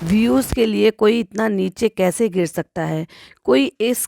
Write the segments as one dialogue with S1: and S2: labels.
S1: Views के लिए कोई इतना नीचे कैसे गिर सकता है, कोई इस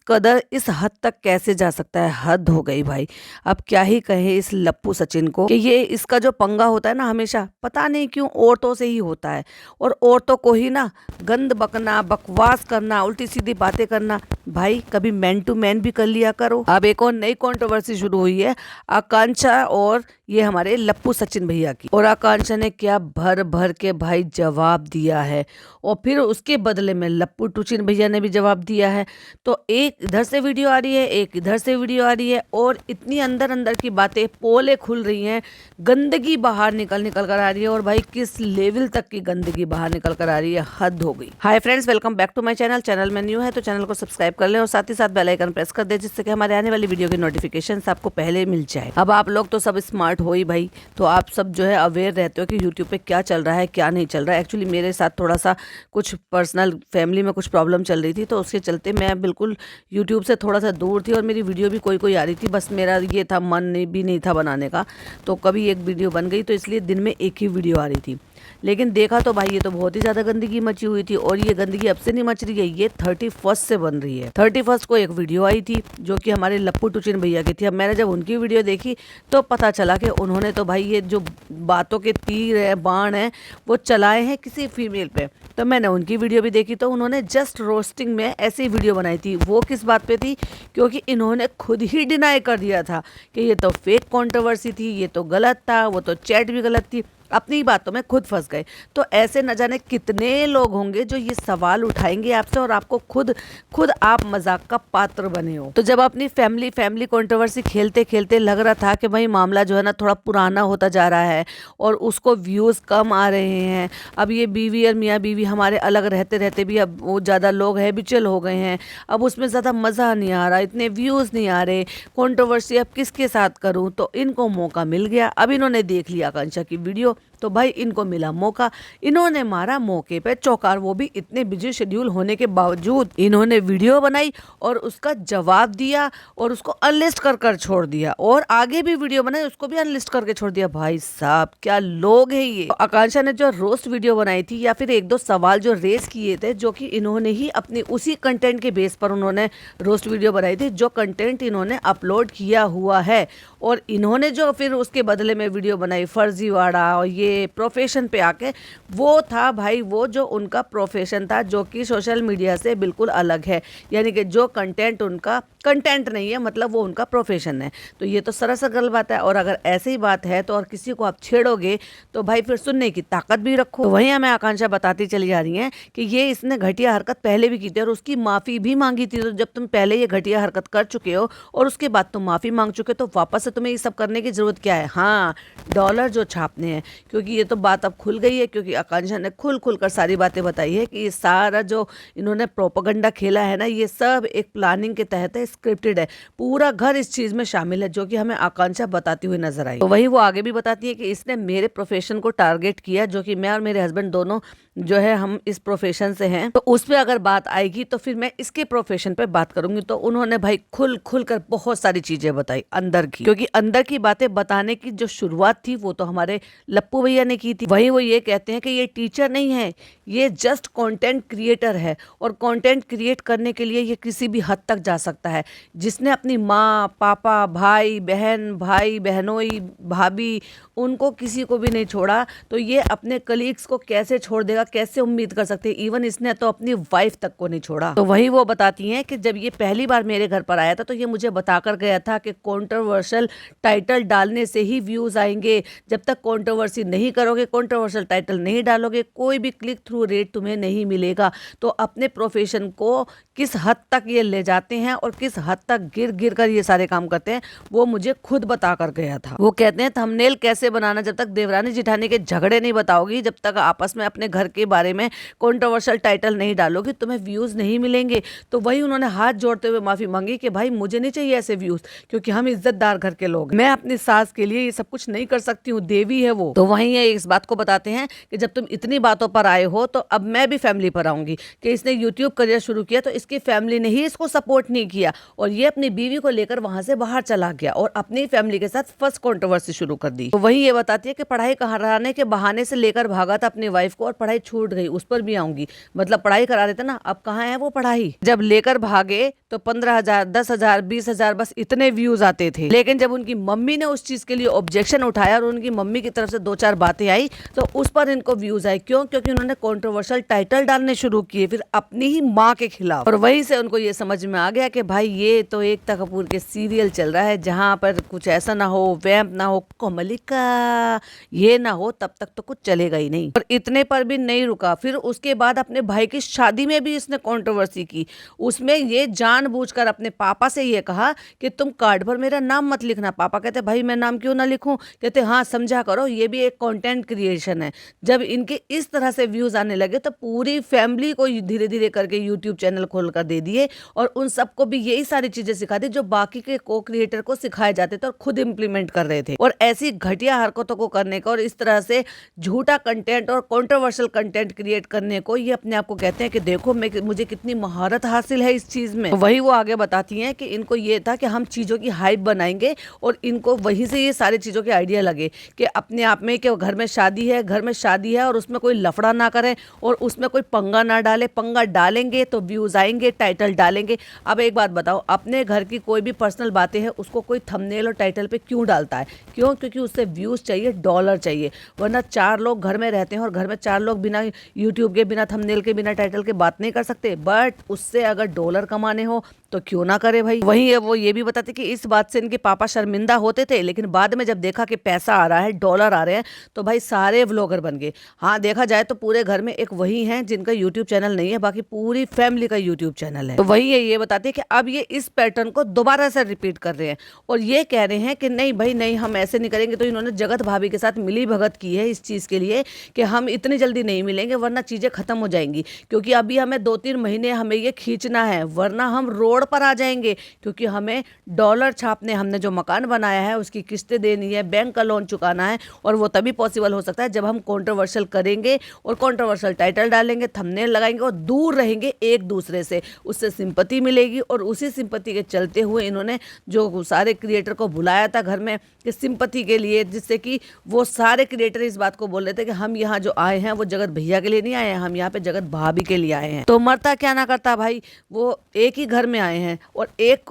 S1: कदर इस हद तक कैसे जा सकता है। हद हो गई भाई। अब क्या ही कहे इस लप्पू सचिन को कि ये इसका जो पंगा होता है ना, हमेशा पता नहीं क्यों औरतों से ही होता है। और औरतों को ही ना गंद बकना, बकवास करना, उल्टी सीधी बातें करना। भाई कभी मैन टू मैन भी कर लिया करो। अब एक और नई कंट्रोवर्सी शुरू हुई है आकांक्षा और ये हमारे लप्पू सचिन भैया की। और आकांक्षा ने क्या भर भर के भाई जवाब दिया है, और फिर उसके बदले में लप्पू टुचिन भैया ने भी जवाब दिया है। तो एक इधर से वीडियो आ रही है, एक इधर से वीडियो आ रही है, और इतनी अंदर अंदर की बातें, पोले खुल रही हैं, गंदगी बाहर निकल निकल कर आ रही है। और भाई किस लेवल तक की गंदगी बाहर निकल कर आ रही है, हद हो गई। Hi friends, welcome back to my channel. Channel में न्यू है तो चैनल को सब्सक्राइब कर लें और साथ ही साथ बेल आइकन प्रेस कर दें, जिससे कि हमारे आने वाली वीडियो की नोटिफिकेशन आपको पहले मिल जाए। अब आप लोग तो सब स्मार्ट हो ही भाई, तो आप सब जो है अवेयर रहते हो कि यूट्यूब पे क्या चल रहा है क्या नहीं चल रहा है। एक्चुअली मेरे साथ थोड़ा सा कुछ पर्सनल फैमिली में कुछ प्रॉब्लम चल रही थी, तो उसके चलते मैं बिल्कुल यूट्यूब से थोड़ा सा दूर थी, और मेरी वीडियो भी कोई कोई आ रही थी। बस मेरा ये था, मन भी नहीं था बनाने का, तो कभी एक वीडियो बन गई, तो इसलिए दिन में एक ही वीडियो आ रही थी। लेकिन देखा तो भाई ये तो बहुत ही ज़्यादा गंदगी मची हुई थी, और ये गंदगी अब से नहीं मच रही है, ये 31 से बन रही है। 31 को एक वीडियो आई थी जो कि हमारे लप्पू टुचिन भैया की थी। अब मैंने जब उनकी वीडियो देखी तो पता चला कि उन्होंने तो भाई ये जो बातों के तीर है, बाण है, वो चलाए हैं किसी फीमेल पे। तो मैंने उनकी वीडियो भी देखी, तो उन्होंने जस्ट रोस्टिंग में ऐसी वीडियो बनाई थी। वो किस बात पे थी? क्योंकि इन्होंने खुद ही डिनाई कर दिया था कि ये तो फेक कंट्रोवर्सी थी, ये तो गलत था, वो तो चैट भी गलत थी। अपनी बातों में खुद फंस गए। तो ऐसे न जाने कितने लोग होंगे जो ये सवाल उठाएंगे आपसे, और आपको खुद खुद आप मजाक का पात्र बने हो। तो जब अपनी फैमिली कंट्रोवर्सी खेलते खेलते लग रहा था कि भाई मामला जो है ना थोड़ा पुराना होता जा रहा है, और उसको व्यूज़ कम आ रहे हैं। अब ये बीवी और मियाँ बीवी हमारे अलग रहते रहते भी अब वो ज़्यादा लोग हैबिचुअल हो गए हैं, अब उसमें ज़्यादा मज़ा नहीं आ रहा, इतने व्यूज़ नहीं आ रहे, कंट्रोवर्सी अब किसके साथ करूँ। तो इनको मौका मिल गया। अब इन्होंने देख लिया आकांक्षा की वीडियो, तो भाई इनको मिला मौका। इन्होंने मारा मौके पे चौकार, वो भी इतने बिजी शेड्यूल होने के बावजूद इन्होंने वीडियो बनाई और उसका जवाब दिया, और उसको अनलिस्ट कर कर छोड़ दिया, और आगे भी वीडियो बनाई उसको भी अनलिस्ट करके छोड़ दिया। भाई साहब क्या लोग हैं ये। तो आकांक्षा ने जो रोस्ट वीडियो बनाई थी, या फिर एक दो सवाल जो रेस किए थे, जो कि इन्होंने ही अपनी उसी कंटेंट के बेस पर उन्होंने रोस्ट वीडियो बनाई थी, जो कंटेंट इन्होंने अपलोड किया हुआ है। और इन्होंने जो फिर उसके बदले में वीडियो बनाई फर्जीवाड़ा और ये प्रोफेशन पे आके, वो था भाई वो जो उनका प्रोफेशन था, जो कि सोशल मीडिया से बिल्कुल अलग है। यानी कि जो कंटेंट उनका कंटेंट नहीं है, मतलब वो उनका प्रोफेशन है। तो ये तो सरासर गलत बात है। और अगर ऐसी ही बात है तो और किसी को आप छेड़ोगे तो भाई फिर सुनने की ताकत भी रखो। तो वहीं हमें आकांक्षा बताती चली जा रही हैं कि ये इसने घटिया हरकत पहले भी की थी, और उसकी माफ़ी भी मांगी थी। तो जब तुम पहले ये घटिया हरकत कर चुके हो और उसके बाद तुम माफ़ी मांग चुके हो, तो वापस से तुम्हें ये सब करने की ज़रूरत क्या है? हाँ, डॉलर जो छापने हैं। क्योंकि ये तो बात अब खुल गई है, क्योंकि आकांक्षा ने खुल कर सारी बातें बताई है कि ये सारा जो इन्होंने प्रोपेगेंडा खेला है ना, ये सब एक प्लानिंग के तहत है, स्क्रिप्टेड है। पूरा घर इस चीज़ में शामिल है, जो कि हमें आकांक्षा बताती हुई नजर आई। तो वहीं वो आगे भी बताती है कि इसने मेरे प्रोफेशन को टारगेट किया, जो कि मैं और मेरे हस्बैंड दोनों जो है हम इस प्रोफेशन से हैं। तो उस पर अगर बात आएगी तो फिर मैं इसके प्रोफेशन पे बात करूंगी। तो उन्होंने भाई खुल कर बहुत सारी चीजें बताई अंदर की, क्योंकि अंदर की बातें बताने की जो शुरुआत थी वो तो हमारे लप्पू भैया ने की थी। वहीं वो ये कहते हैं कि ये टीचर नहीं है, ये जस्ट कंटेंट क्रिएटर है, और कंटेंट क्रिएट करने के लिए ये किसी भी हद तक जा सकता है। जिसने अपनी माँ, पापा, भाई बहनोई, भाभी, उनको किसी को भी नहीं छोड़ा, तो ये अपने कलीग्स को कैसे छोड़ देगा? कैसे उम्मीद कर सकते हैं? इवन इसने तो अपनी वाइफ तक को नहीं छोड़ा। तो वही वो बताती हैं कि जब ये पहली बार मेरे घर पर आया था, तो ये मुझे बताकर गया था कि कंट्रोवर्शियल टाइटल डालने से ही व्यूज आएंगे। जब तक कंट्रोवर्सी नहीं करोगे, कंट्रोवर्शियल टाइटल नहीं डालोगे, कोई भी क्लिक थ्रू रेट तुम्हें नहीं मिलेगा। तो अपने प्रोफेशन को किस हद तक ये ले जाते हैं और किस हद तक गिर कर ये सारे काम करते हैं, वो मुझे खुद बता कर गया था। वो कहते हैं थंबनेल कैसे बनाना, जब तक देवरानी जिठानी के झगड़े नहीं बताओगी, जब तक आपस में अपने घर के बारे में कंट्रोवर्शियल टाइटल नहीं डालोगी, तुम्हें व्यूज नहीं मिलेंगे। तो वही उन्होंने हाथ जोड़ते हुए माफी मांगी कि भाई मुझे नहीं चाहिए ऐसे व्यूज, क्योंकि हम इज्जतदार घर के लोग, मैं अपनी सास के लिए ये सब कुछ नहीं कर सकती हूँ, देवी है वो। तो वहीं वहीं ये इस बात को बताते हैं कि जब तुम इतनी बातों पर आए हो तो अब मैं भी फैमिली पर आऊंगी, कि इसने यूट्यूब करियर शुरू किया तो इसकी फैमिली ने ही इसको सपोर्ट नहीं किया और ये अपनी बीवी को लेकर वहां से बाहर चला गया और अपनी फैमिली के साथ फर्स्ट कंट्रोवर्सी शुरू कर दी। तो वहीं ये बताती है कि पढ़ाई कराने के बहाने से लेकर भागा था अपनी वाइफ को और पढ़ाई छूट गई, उस पर भी आऊंगी। मतलब पढ़ाई करा रहे थे ना, अब कहाँ है वो पढ़ाई। जब लेकर भागे तो 15,000, 10,000, 20,000 बस इतने व्यूज आते थे। लेकिन जब उनकी मम्मी ने उस चीज के लिए ऑब्जेक्शन उठाया और उनकी मम्मी की तरफ से 2-4 बातें आई तो उस पर इनको व्यूज आए। क्यों? क्योंकि उन्होंने कंट्रोवर्शियल टाइटल डालने शुरू किए, फिर अपनी ही माँ के खिलाफ। और वहीं से उनको ये समझ में आ गया कि भाई ये तो एकता कपूर के सीरियल चल रहा है, जहां पर कुछ ऐसा ना हो, वैम्प ना हो, कोमलिका ये ना हो, तब तक तो कुछ चलेगा ही नहीं। और इतने पर भी नहीं रुका, फिर उसके बाद अपने भाई की शादी में भी इसने कंट्रोवर्सी की। उसमें ये जानबूझकर अपने पापा से ये कहा कि तुम कार्ड पर मेरा नाम मत लिखना। पापा कहते भाई मैं नाम क्यों ना लिखूं? कहते हाँ समझा करो, ये भी एक कंटेंट क्रिएशन है। जब इनके इस तरह से व्यूज आने लगे तो पूरी फैमिली को धीरे धीरे करके यूट्यूब चैनल खोल कर दे दिए और उन सबको भी यही सारी चीजें सिखा दी जो बाकी के को क्रिएटर को सिखाए जाते थे और खुद इंप्लीमेंट कर रहे थे। और ऐसी घटिया हरकतों को करने का और इस तरह से झूठा कंटेंट और कंट्रोवर्शियल कंटेंट क्रिएट करने को ये अपने आप को कहते हैं कि देखो मुझे कितनी महारत हासिल है इस चीज में। वही वो आगे बताती हैं कि इनको ये था कि हम चीजों की हाइप बनाएंगे और इनको वहीं से ये सारी चीजों के आइडिया लगे कि अपने आप में कि घर में शादी है और उसमें कोई लफड़ा ना करे और उसमें कोई पंगा ना डाले। पंगा डालेंगे तो व्यूज आएंगे, टाइटल डालेंगे। अब एक बात बताओ, अपने घर की कोई भी पर्सनल बातें हैं उसको कोई थंबनेल और टाइटल पे क्यों डालता है? क्यों? क्योंकि उससे व्यूज चाहिए, डॉलर चाहिए। वरना 4 लोग घर में रहते हैं और घर में 4 लोग बिना यूट्यूब के, बिना थंबनेल के, बिना टाइटल के बात नहीं कर सकते। बट उससे अगर डॉलर कमाने हो तो क्यों ना करे भाई। वहीं वो ये भी बताते कि इस बात से इनके पापा शर्मिंदा होते थे, लेकिन बाद में जब देखा कि पैसा आ रहा है, डॉलर आ रहे हैं, तो भाई सारे व्लॉगर बन गए। हाँ देखा जाए तो पूरे घर में एक वही है जिनका यूट्यूब चैनल नहीं है, बाकी पूरी फैमिली का यूट्यूब चैनल है। तो वही ये बताते हैं कि अब ये इस पैटर्न को दोबारा से रिपीट कर रहे हैं और ये कह रहे हैं कि नहीं भाई नहीं, हम ऐसे नहीं करेंगे। तो इन्होंने जगत भाभी के साथ मिली भगत की है इस चीज के लिए कि हम इतनी जल्दी नहीं मिलेंगे वरना चीजें खत्म हो जाएंगी, क्योंकि अभी हमें 2-3 महीने हमें ये खींचना है, वरना हम रोड पर आ जाएंगे। क्योंकि हमें डॉलर छापने, हमने जो मकान बनाया है उसकी किस्तें देनी है, बैंक का लोन चुकाना है और वो तभी पॉसिबल हो सकता है जब हम कंट्रोवर्शियल करेंगे और कंट्रोवर्शियल टाइटल डालेंगे, थंबनेल लगाएंगे और दूर रहेंगे एक दूसरे से। उससे सिंपैथी मिलेगी और उसी सिंपैथी के चलते हुए इन्होंने जो सारे क्रिएटर को बुलाया था घर में कि सिंपैथी के लिए, जिससे कि वो सारे क्रिएटर इस बात को बोल रहे थे कि हम यहाँ जो आए हैं वो जगत भैया के लिए नहीं आए हैं, हम यहाँ पे जगत भाभी के लिए आए हैं। तो मरता क्या ना करता भाई, वो एक ही घर में आए हैं और एक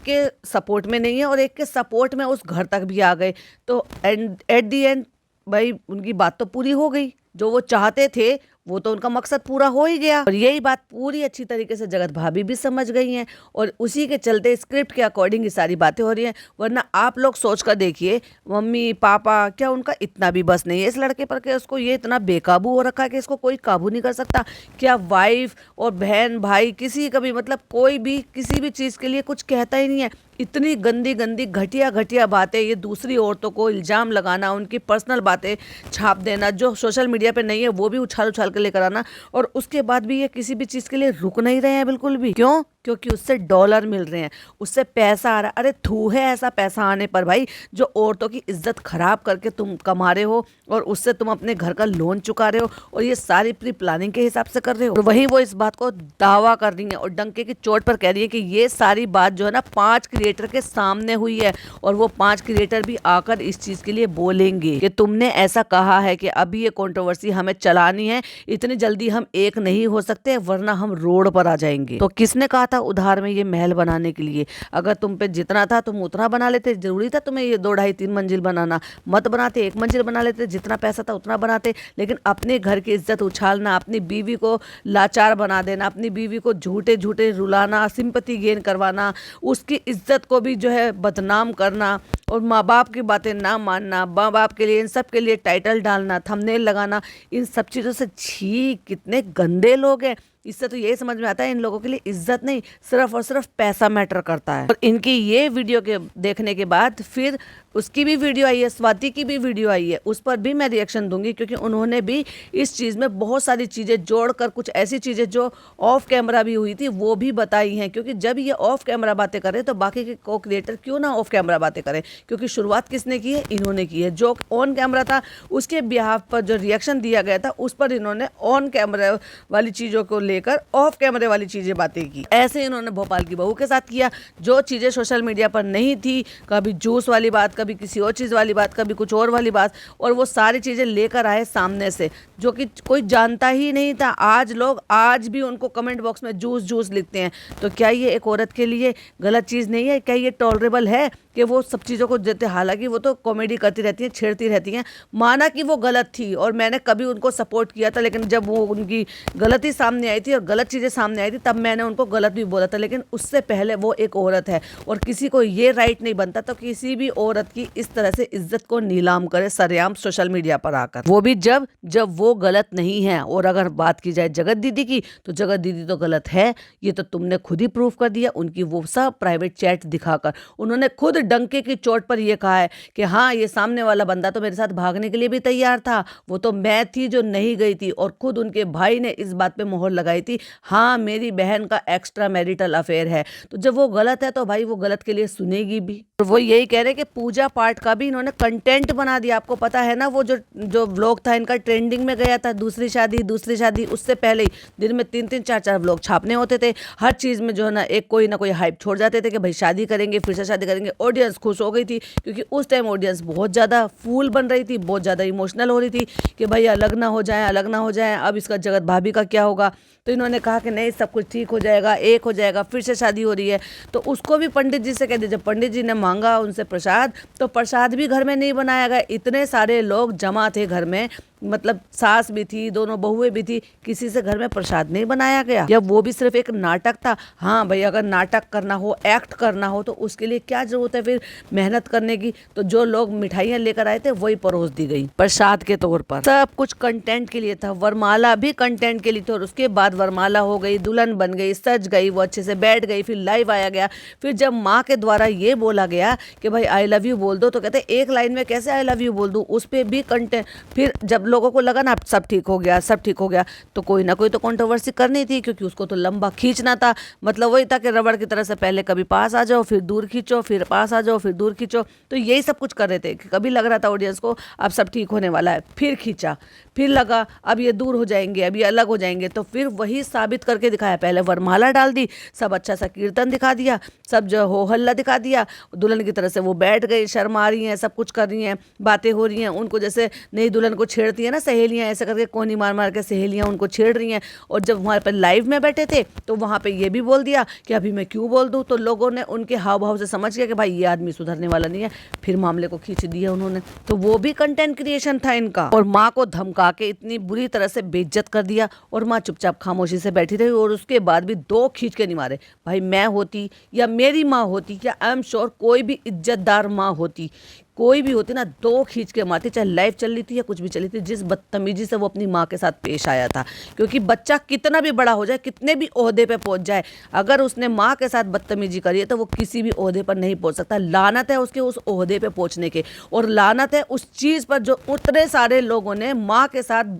S1: के सपोर्ट में नहीं है और एक के सपोर्ट में उस घर तक भी आ गए। तो एट दी एंड भाई उनकी बात तो पूरी हो गई, जो वो चाहते थे वो तो उनका मकसद पूरा हो ही गया। और यही बात पूरी अच्छी तरीके से जगत भाभी भी समझ गई हैं और उसी के चलते स्क्रिप्ट के अकॉर्डिंग ये सारी बातें हो रही हैं। वरना आप लोग सोच कर देखिए, मम्मी पापा क्या उनका इतना भी बस नहीं है इस लड़के पर कि उसको ये इतना बेकाबू हो रखा है कि इसको कोई काबू नहीं कर सकता? क्या वाइफ और बहन भाई किसी का भी, मतलब कोई भी किसी भी चीज़ के लिए कुछ कहता ही नहीं है? इतनी गंदी गंदी घटिया घटिया बातें, ये दूसरी औरतों को इल्ज़ाम लगाना, उनकी पर्सनल बातें छाप देना जो सोशल मीडिया पे नहीं है वो भी उछाल उछाल के लेकर आना, और उसके बाद भी ये किसी भी चीज़ के लिए रुक नहीं रहे हैं बिल्कुल भी। क्यों? क्योंकि उससे डॉलर मिल रहे हैं, उससे पैसा आ रहा है। अरे थू है ऐसा पैसा आने पर भाई, जो औरतों की इज्जत खराब करके तुम कमा रहे हो और उससे तुम अपने घर का लोन चुका रहे हो और ये सारी प्री प्लानिंग के हिसाब से कर रहे हो। और वहीं वो इस बात को दावा कर रही है और डंके की चोट पर कह रही है कि ये सारी बात जो है ना 5 क्रिएटर के सामने हुई है और वो 5 क्रिएटर भी आकर इस चीज के लिए बोलेंगे कि तुमने ऐसा कहा है कि अभी ये कंट्रोवर्सी हमें चलानी है, इतनी जल्दी हम एक नहीं हो सकते वरना हम रोड पर आ जाएंगे। तो किसने कहा था उधार में ये महल बनाने के लिए? अगर तुम पे जितना था तुम उतना बना लेते, जरूरी था तुम्हें ये 2, 2.5, 3 मंजिल बनाना? मत बनाते, 1 मंजिल बना लेते, जितना पैसा था उतना बनाते। लेकिन अपने घर की इज्जत उछालना, अपनी बीवी को लाचार बना देना, अपनी बीवी को झूठे झूठे रुलाना, सिंपैथी गेन करवाना, उसकी इज्जत को भी जो है बदनाम करना और माँ बाप की बातें ना मानना, माँ बाप के लिए इन सब के लिए टाइटल डालना, थंबनेल लगाना, इन सब चीज़ों से छी कितने गंदे लोग हैं। इससे तो यही समझ में आता है इन लोगों के लिए इज्जत नहीं, सिर्फ और सिर्फ पैसा मैटर करता है। और इनकी ये वीडियो के देखने के बाद फिर उसकी भी वीडियो आई है, स्वाति की भी वीडियो आई है, उस पर भी मैं रिएक्शन दूंगी, क्योंकि उन्होंने भी इस चीज़ में बहुत सारी चीज़ें जोड़कर कुछ ऐसी चीज़ें जो ऑफ कैमरा भी हुई थी वो भी बताई हैं। क्योंकि जब ये ऑफ कैमरा बातें करें तो बाकी के को क्रिएटर क्यों ना ऑफ कैमरा बातें करें, क्योंकि शुरुआत किसने की है, इन्होंने की है। जो ऑन कैमरा था उसके बिहाफ पर जो रिएक्शन दिया गया था उस पर इन्होंने ऑन कैमरा वाली चीज़ों को लेकर ऑफ कैमरे वाली चीज़ें बातें की। ऐसे इन्होंने भोपाल की बहू के साथ किया, जो चीज़ें सोशल मीडिया पर नहीं थी, कभी जूस वाली बात, कभी किसी और चीज़ वाली बात, कभी कुछ और वाली बात, और वो सारी चीज़ें लेकर आए सामने से, जो कि कोई जानता ही नहीं था। आज लोग आज भी उनको कमेंट बॉक्स में जूस जूस लिखते हैं। तो क्या ये एक औरत के लिए गलत चीज़ नहीं है? क्या ये टॉलरेबल है कि वो सब चीज़ों को देते? हालांकि वो तो कॉमेडी करती रहती हैं, छेड़ती रहती हैं, माना कि वो गलत थी और मैंने कभी उनको सपोर्ट किया था, लेकिन जब वो उनकी गलती सामने आई थी और गलत चीज़ें सामने आई थी तब मैंने उनको गलत भी बोला था। लेकिन उससे पहले वो एक औरत है और किसी को ये राइट नहीं बनता तो किसी भी औरत की इस तरह से इज्जत को नीलाम करे सरेआम सोशल मीडिया पर आकर, वो भी जब वो गलत नहीं है। और अगर बात की जाए जगत दीदी की, तो जगत दीदी तो गलत है, ये तो तुमने खुद ही प्रूफ कर दिया। उनकी वो सब प्राइवेट चैट दिखाकर उन्होंने खुद डंके की चोट पर यह कहा है कि हाँ, ये सामने वाला बंदा तो मेरे साथ भागने के लिए भी तैयार था, वो तो मैं थी जो नहीं गई थी। और खुद उनके भाई ने इस बात पे मोहर लगाई थी, हाँ मेरी बहन का एक्स्ट्रा मैरिटल अफेयर है। तो जब वो गलत है तो भाई वो गलत के लिए सुनेगी भी। तो वो यही कह रहे कि पूजा पाठ का भी इन्होंने कंटेंट बना दिया। आपको पता है ना, वो जो व्लॉग था इनका ट्रेंडिंग में गया था, दूसरी शादी, उससे पहले ही दिन में 3-3 4-4 व्लॉग छापने होते थे। हर चीज़ में जो है ना एक कोई ना कोई हाइप छोड़ जाते थे कि भाई शादी करेंगे, फिर से शादी करेंगे। ऑडियंस खुश हो गई थी क्योंकि उस टाइम ऑडियंस बहुत ज़्यादा फूल बन रही थी, बहुत ज़्यादा इमोशनल हो रही थी कि भाई अलग ना हो जाए, अब इसका जगत भाभी का क्या होगा। तो इन्होंने कहा कि नहीं, सब कुछ ठीक हो जाएगा, एक हो जाएगा, फिर से शादी हो रही है। तो उसको भी पंडित जी से कह दिया। जब पंडित जी ने मांगा उनसे प्रसाद, तो प्रसाद भी घर में नहीं बनाया गया। इतने सारे लोग जमा थे घर में, मतलब सास भी थी, दोनों बहुएं भी थी, किसी से घर में प्रसाद नहीं बनाया गया। या वो भी सिर्फ एक नाटक था। हाँ भाई, अगर नाटक करना हो, एक्ट करना हो, तो उसके लिए क्या जरूरत है फिर मेहनत करने की? तो जो लोग मिठाइयाँ लेकर आए थे वही परोस दी गई प्रसाद के तौर पर। सब कुछ कंटेंट के लिए था। वरमाला भी कंटेंट के लिए थी। और उसके बाद वरमाला हो गई, दुल्हन बन गई, सज गई, वो अच्छे से बैठ गई, फिर लाइव आया गया। फिर जब माँ के द्वारा ये बोला गया कि भाई आई लव यू बोल दो, तो कहते एक लाइन में कैसे आई लव यू बोल दूँ, उस पर भी कंटेंट। फिर जब लोगों को लगा ना सब ठीक हो गया, तो कोई ना कोई तो कंट्रोवर्सी करनी थी, क्योंकि उसको तो लंबा खींचना था। मतलब वही था कि रबड़ की तरह से पहले कभी पास आ जाओ, फिर दूर खींचो, फिर पास आ जाओ, फिर दूर खींचो। तो यही सब कुछ कर रहे थे कि कभी लग रहा था ऑडियंस को अब सब ठीक होने वाला है, फिर खींचा, फिर लगा अब ये दूर हो जाएंगे, अब ये अलग हो जाएंगे, तो फिर वही साबित करके दिखाया। पहले वरमाला डाल दी, सब अच्छा सा कीर्तन दिखा दिया, सब जो हो हल्ला दिखा दिया, दुल्हन की तरह से वो बैठ गई, शर्मा रही हैं, सब कुछ कर रही हैं, बातें हो रही हैं। उनको जैसे नई दुल्हन को छेड़ती है ना सहेलियां, ऐसे करके कोनी मार मार के सहेलियां उनको छेड़ रही हैं। और जब वहाँ पर लाइव में बैठे थे तो वहाँ पे ये भी बोल दिया कि अभी मैं क्यों बोल दूँ। तो लोगों ने उनके हाव भाव से समझ गया कि भाई ये आदमी सुधरने वाला नहीं है, फिर मामले को खींच दिया उन्होंने। तो वो भी कंटेंट क्रिएशन था इनका। और माँ को धमका के इतनी बुरी तरह से बेइज्जत कर दिया, और माँ चुपचाप खामोशी से बैठी रही। और उसके बाद भी दो खींच के नहीं मारे। भाई मैं होती या मेरी माँ होती, या आई एम श्योर कोई भी इज्जतदार माँ होती, कोई भी होती ना, दो खींच के मारती, चाहे लाइव चल रही थी या कुछ भी चली थी। जिस बदतमीजी से वो अपनी माँ के साथ पेश आया था, क्योंकि बच्चा कितना भी बड़ा हो जाए, कितने भी ओहदे पे पहुंच जाए, अगर उसने माँ के साथ बदतमीजी करी है तो वो किसी भी ओहदे पर नहीं पहुंच सकता। लानत है उसके उस ओहदे पे पहुंचने के, और लानत है उस चीज़ पर जो उतने सारे लोगों ने माँ के साथ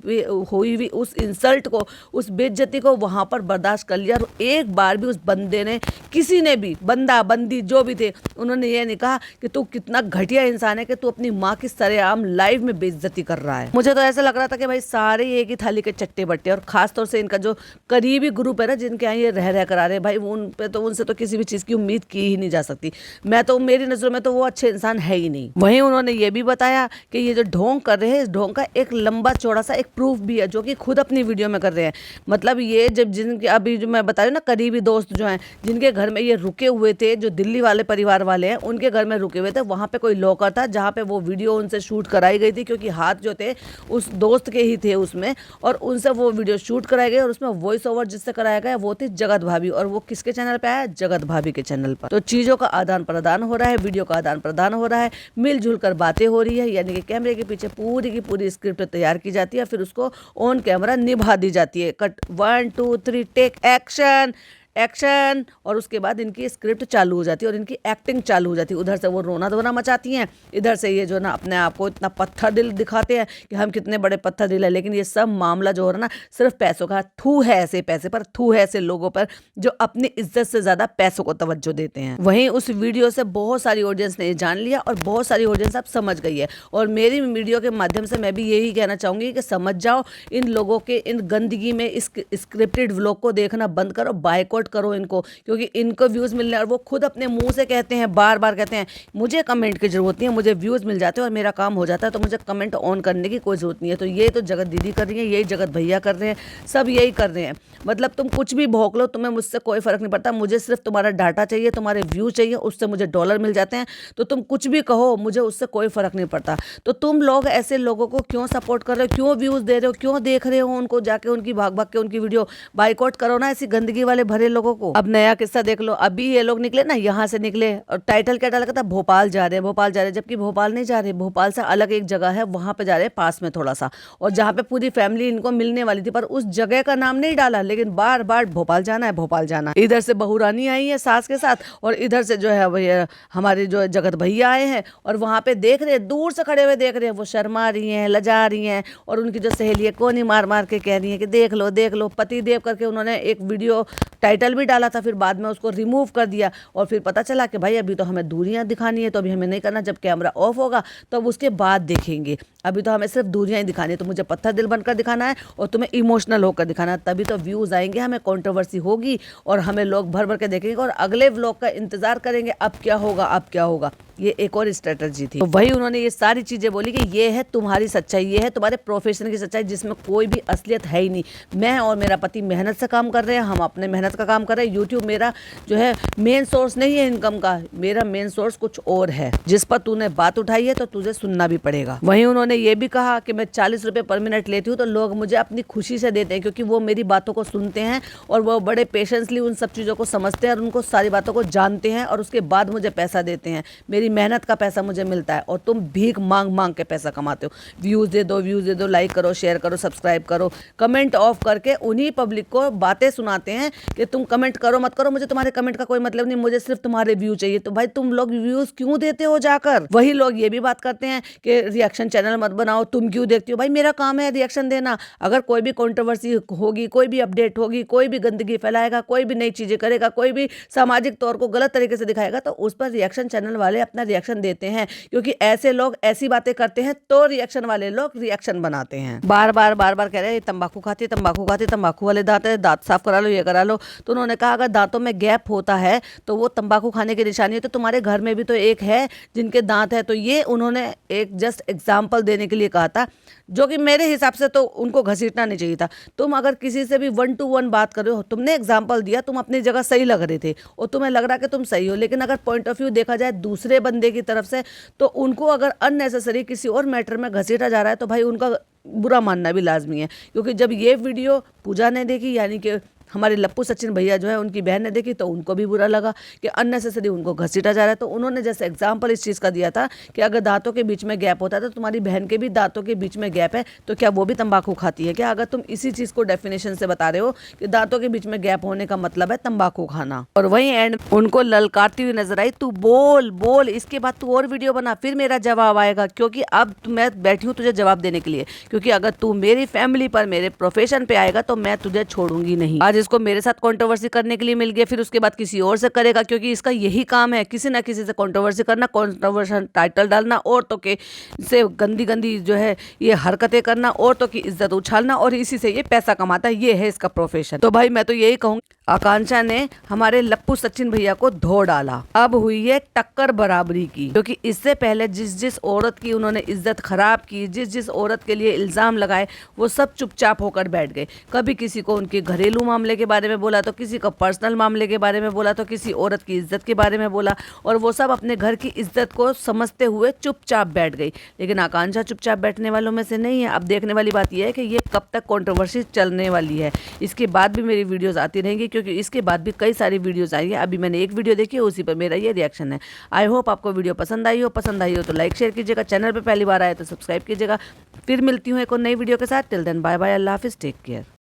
S1: हुई हुई उस इंसल्ट को, उस बेइज्जती को वहाँ पर बर्दाश्त कर लिया। और एक बार भी उस बंदे ने, किसी ने भी, बंदा बंदी जो भी थे, उन्होंने ये नहीं कहा कि तू कितना घटिया इंसान है कि तू अपनी माँ की सरेआम लाइव में बेइज्जती कर रहा है। मुझे तो ऐसा लग रहा था कि भाई सारे एक ही थाली के चट्टे बट्टे। और खास तौर से इनका जो करीबी ग्रुप है ना, जिनके यहाँ ये रह करा रहे, भाई उन पे तो, उनसे तो किसी भी चीज़ की उम्मीद की ही नहीं जा सकती। मैं तो, मेरी नज़रों में तो वो अच्छे इंसान है ही नहीं। वहीं उन्होंने ये भी बताया कि ये जो ढोंग कर रहे हैं, इस ढोंग का एक लंबा चौड़ा सा एक प्रूफ भी है, जो कि खुद अपनी वीडियो में कर रहे हैं। मतलब ये जब जिनके अभी जो मैं बता रही हूँ ना, करीबी दोस्त जो हैं, जिनके घर में ये रुके हुए थे, जो दिल्ली वाले परिवार वाले हैं, उनके घर में रुके हुए थे, वहाँ पे कोई लॉकर था जहाँ पे वो वीडियो उनसे शूट कराई गई थी, क्योंकि हाथ जो थे उस दोस्त के ही थे उसमें, और उनसे वो वीडियो शूट कराई गई और उसमें वॉइस ओवर जिससे कराया गया वो थी जगत भाभी, और वो किसके चैनल पे आया? जगत भाभी के चैनल पर। तो चीजों का आदान प्रदान हो रहा है, वीडियो का आदान प्रदान हो रहा है, मिलजुल कर बातें हो रही है, यानी कि कैमरे के पीछे पूरी की पूरी स्क्रिप्ट तैयार की जाती है, फिर उसको ऑन कैमरा निभा दी जाती है। कट 1 2 3 टेक एक्शन एक्शन, और उसके बाद इनकी स्क्रिप्ट चालू हो जाती है और इनकी एक्टिंग चालू हो जाती है। उधर से वो रोना धोना मचाती हैं, इधर से ये जो ना अपने आप को इतना पत्थर दिल दिखाते हैं कि हम कितने बड़े पत्थर दिल है। लेकिन ये सब मामला जो हो रहा है ना, सिर्फ पैसों का। थू है ऐसे पैसे पर, थू है ऐसे लोगों पर जो अपनी इज्जत से ज्यादा पैसों को तवज्जो देते हैं। वहीं उस वीडियो से बहुत सारी ऑडियंस ने ये जान लिया और बहुत सारी ऑडियंस अब समझ गई है। और मेरी वीडियो के माध्यम से मैं भी यही कहना चाहूंगी कि समझ जाओ, इन लोगों के इन गंदगी में इस स्क्रिप्टेड व्लॉग को देखना बंद करो, बायकॉट करो इनको, क्योंकि इनको व्यूज मिलने, और वो खुद अपने मुंह से कहते हैं, बार बार कहते हैं मुझे कमेंट की जरूरत नहीं है, मुझे व्यूज मिल जाते हैं और मेरा काम हो जाता है, तो मुझे कमेंट ऑन करने की कोई जरूरत नहीं है। तो ये तो जगत दीदी कर रही है, यही जगत भैया कर रहे हैं, सब यही कर रहे हैं। मतलब तुम कुछ भी भौंक लो, तुम्हें मुझसे कोई फर्क नहीं पड़ता, मुझे सिर्फ तुम्हारा डाटा चाहिए, तुम्हारे व्यू चाहिए, उससे मुझे डॉलर मिल जाते हैं। तो तुम कुछ भी कहो, मुझे उससे कोई फर्क नहीं पड़ता। तो तुम लोग ऐसे लोगों को क्यों सपोर्ट कर रहे हो, क्यों व्यूज दे रहे हो, क्यों देख रहे हो उनको, जाके उनकी भाग भाग के उनकी वीडियो बाइकआउट करो ना, ऐसी गंदगी वाले भरे लोगों को। अब नया किस्सा देख लो, अभी ये लोग निकले ना, यहाँ से निकले और टाइटल क्या डाला था, भोपाल जा रहे हैं, भोपाल जा रहे हैं, जबकि भोपाल नहीं जा रहे, भोपाल से अलग एक जगह है, वहां पे जा रहे हैं पास में थोड़ा सा, और जहाँ पे पूरी फैमिली इनको मिलने वाली थी, पर उस जगह का नाम नहीं डाला, लेकिन बार बार भोपाल जाना है, भोपाल जाना है। इधर से बहू रानी आई है सास के साथ, और इधर से जो है वो हमारे जो जगत भैया आए हैं, और वहां पे देख रहे हैं, दूर से खड़े हुए देख रहे हैं, वो शर्मा रही हैं, लजा रही हैं, और उनकी जो सहेली है कोनी मार मार के कह रही है कि देख लो देख लो। पति देव करके उन्होंने एक वीडियो टाइटल भी डाला था, फिर बाद में उसको रिमूव कर दिया, और फिर पता चला कि भाई अभी तो हमें दूरियां दिखानी है, तो अभी हमें नहीं करना, जब कैमरा ऑफ होगा तो अब उसके बाद देखेंगे, अभी तो हमें सिर्फ दूरियां ही दिखानी है। तो मुझे पत्थर दिल बनकर दिखाना है और तुम्हें इमोशनल होकर दिखाना है, तभी तो व्यूज आएंगे, हमें कंट्रोवर्सी होगी और हमें लोग भर भर के देखेंगे और अगले व्लॉग का इंतजार करेंगे, अब क्या होगा अब क्या होगा। ये एक और स्ट्रेटजी थी। तो वही उन्होंने ये सारी चीजें बोली कि ये है तुम्हारी सच्चाई, ये है तुम्हारे प्रोफेशन की सच्चाई, जिसमें कोई भी असलियत है ही नहीं। मैं और मेरा पति मेहनत से काम कर रहे हैं, हम अपने मेहनत का काम कर रहे हैं। यूट्यूब मेरा जो है मेन सोर्स नहीं है इनकम का, मेरा मेन सोर्स कुछ और है, जिस पर तूने बात उठाई है तो तुझे सुनना भी पड़ेगा। वहीं उन्होंने ये भी कहा कि मैं 40 रुपए पर मिनट लेती हूँ, तो लोग मुझे अपनी खुशी से देते हैं, क्योंकि वो मेरी बातों को सुनते हैं और वो बड़े पेशेंसली उन सब चीज़ों को समझते हैं और उनको सारी बातों को जानते हैं, और उसके बाद मुझे पैसा देते हैं। मेरी मेहनत का पैसा मुझे मिलता है, और तुम भीख मांग मांग के पैसा कमाते हो। व्यूज दे दो, व्यूज दे दो, लाइक करो, शेयर करो, सब्सक्राइब करो, कमेंट ऑफ करके उन्हीं पब्लिक को बातें सुनाते हैं कि तुम कमेंट करो मत करो, मुझे तुम्हारे कमेंट का कोई मतलब नहीं, मुझे सिर्फ तुम्हारे व्यू चाहिए। तो भाई तुम लोग व्यूज क्यों देते हो जाकर? वही लोग ये भी बात करते हैं कि रिएक्शन चैनल मत बनाओ, तुम क्यों देखती हो? भाई मेरा काम है रिएक्शन देना। अगर कोई भी कंट्रोवर्सी होगी, कोई भी अपडेट होगी, कोई भी गंदगी फैलाएगा, कोई भी नई चीजें करेगा, कोई भी सामाजिक तौर को गलत तरीके से दिखाएगा, तो उस पर रिएक्शन चैनल वाले अपना रिएक्शन देते हैं, क्योंकि ऐसे लोग ऐसी बातें करते हैं तो रिएक्शन वाले लोग रिएक्शन बनाते हैं। बार बार कह रहे हैं तंबाकू खाती, तंबाकू खाती, तंबाकू वाले दांत है, दांत साफ करा लो, ये करा लो। तो उन्होंने कहा अगर दांतों में गैप होता है तो वो तंबाकू खाने की निशानी है, तो तुम्हारे घर में भी तो एक है जिनके दांत है। तो ये उन्होंने एक जस्ट एग्जाम्पल देने के लिए कहा था, जो कि मेरे हिसाब से तो उनको घसीटना नहीं चाहिए था। तुम अगर किसी से भी 1 to 1 बात कर रहे हो, तुमने एग्जाम्पल दिया, तुम अपनी जगह सही लग रहे थे और तुम्हें लग रहा कि तुम सही हो, लेकिन अगर पॉइंट ऑफ व्यू देखा जाए दूसरे बंदे की तरफ से, तो उनको अगर अननेसेसरी किसी और मैटर में घसीटा जा रहा है, तो भाई उनका बुरा मानना भी लाजमी है। क्योंकि जब ये वीडियो पूजा ने देखी, यानी कि हमारे लप्पू सचिन भैया जो है उनकी बहन ने देखी, तो उनको भी बुरा लगा कि अननेसेसरी उनको घसीटा जा रहा है। तो उन्होंने जैसे एग्जाम्पल इस चीज़ का दिया था कि अगर दांतों के बीच में गैप होता है, तो तुम्हारी बहन के भी दांतों के बीच में गैप है, तो क्या वो भी तंबाकू खाती है क्या? अगर तुम इसी चीज़ को डेफिनेशन से बता रहे हो कि दांतों के बीच में गैप होने का मतलब है तंबाकू खाना, और वहीं एंड उनको ललकारती हुई नजर आई, तू बोल बोल, इसके बाद तू और वीडियो बना, फिर मेरा जवाब आएगा, क्योंकि अब मैं बैठी हूँ तुझे जवाब देने के लिए। क्योंकि अगर तू मेरी फैमिली पर, मेरे प्रोफेशन पे आएगा, तो मैं तुझे छोड़ूंगी नहीं। आज इसको मेरे साथ कंट्रोवर्सी करने के लिए मिल गया, फिर उसके बाद किसी और से करेगा, क्योंकि इसका यही काम है, किसी ना किसी से कंट्रोवर्सी करना, कंट्रोवर्शियल टाइटल डालना, औरतों के से गंदी गंदी जो है ये हरकतें करना, औरतों की इज्जत उछालना, और इसी से ये पैसा कमाता है। ये है इसका प्रोफेशन। तो भाई मैं तो यही कहूँगी, आकांक्षा ने हमारे लप्पू सचिन भैया को धो डाला। अब हुई है टक्कर बराबरी की, क्योंकि इससे पहले जिस जिस औरत की उन्होंने इज्जत खराब की, जिस जिस औरत के लिए इल्जाम लगाए, वो सब चुपचाप होकर बैठ गए। कभी किसी को उनके घरेलू मामले मामले के बारे में बोला, तो किसी को पर्सनल मामले के बारे में बोला, तो किसी औरत की इज्जत के बारे में बोला, और वो सब अपने घर की इज्जत को समझते हुए चुपचाप बैठ गई। लेकिन आकांक्षा चुपचाप बैठने वालों में से नहीं है। अब देखने वाली बात यह है कि ये कब तक कंट्रोवर्सी चलने वाली है। इसके बाद भी मेरी वीडियोस आती रहेंगी, क्योंकि इसके बाद भी कई सारी वीडियोस आई है। अभी मैंने एक वीडियो देखी है, उसी पर मेरा ये रिएक्शन है। आई होप आपको वीडियो पसंद आई हो तो लाइक शेयर कीजिएगा, चैनल पर पहली बार आए तो सब्सक्राइब कीजिएगा। फिर मिलती हूँ एक और नई वीडियो के साथ। टिल देन बाय बाय, अल्लाह हाफिज़, टेक केयर।